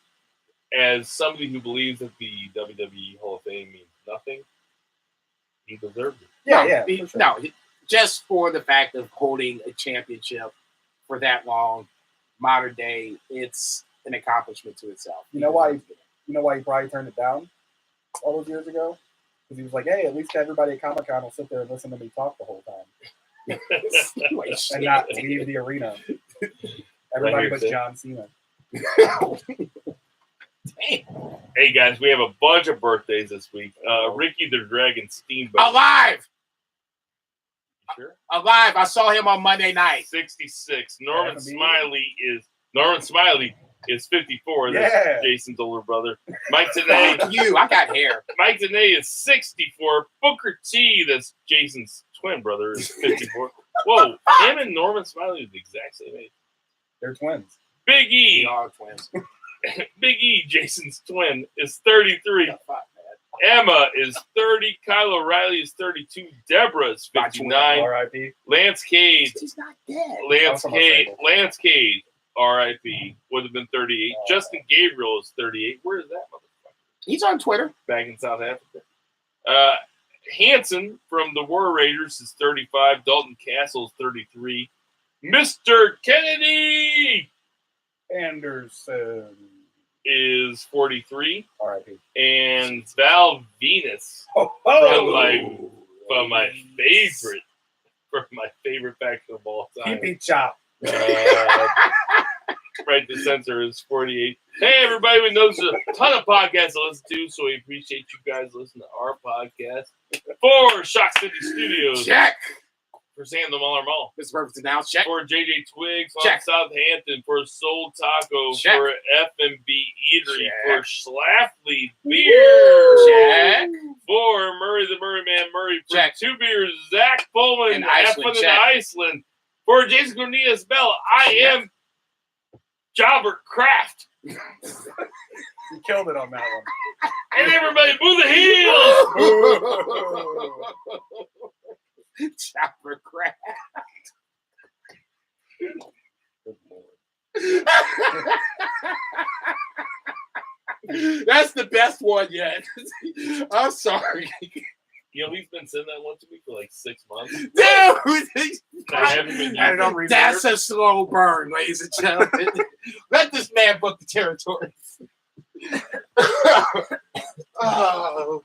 as somebody who believes that the WWE Hall of Fame means nothing, he deserved it. Yeah, No, for sure. no, just for the fact of holding a championship for that long, modern day, it's an accomplishment to itself. You know why? You know why he probably turned it down all those years ago? Because he was like, hey, at least everybody at Comic-Con will sit there and listen to me talk the whole time and not leave the arena. Everybody but John Cena. Damn. Hey guys, we have a bunch of birthdays this week. Ricky the Dragon Steamboat. Alive! Sure. Alive! I saw him on Monday night. 66. Norman Smiley is 54. That's Yeah. Jason's older brother. Mike Tenay. Thank you. I got hair. Mike Tenay is 64. Booker T, that's Jason's twin brother, is 54. Whoa, him and Norman Smiley are the exact same age. They're twins. Big We E, are twins. Big E, Jason's twin, is 33. Fuck, man. Emma is 30. Kyle O'Reilly is 32. Deborah is 59. R.I.P. Lance Cade, He's not dead. Lance Cade, R.I.P. would have been 38. Oh. Justin Gabriel is 38. Where is that motherfucker? He's on Twitter. Back in South Africa. Hanson from the War Raiders is 35. Dalton Castle is 33. Mr. Kennedy Anderson. is 43. R.I.P. And Val Venus Oh, from my favorite faction of all time. Pee-pee chop. Right, the censor is 48. Hey, everybody, we know there's a ton of podcasts to listen to, so we appreciate you guys listening to our podcast. For Shock City Studios, Check. for Sam the Muller Mall, Mr. Perfect announced. Check. for JJ Twigs on Check. Southampton, for Soul Taco, Check. for F&B Eatery, Check. for Schlafly Beer, Check. for Murray the Murray Man Murray, for Check. Two Beers, Zach Pullman, In Iceland, in check. Iceland, for Jason Cornelius Bell, I am Jobber Kraft. You killed it on that one. And everybody, boo the heels! Chopper crap. That's the best one yet. I'm sorry. You know, he's been saying that one to me for like 6 months. Dude! I haven't been I don't using read That's a slow burn, ladies and gentlemen. Let this man book the territory. Oh,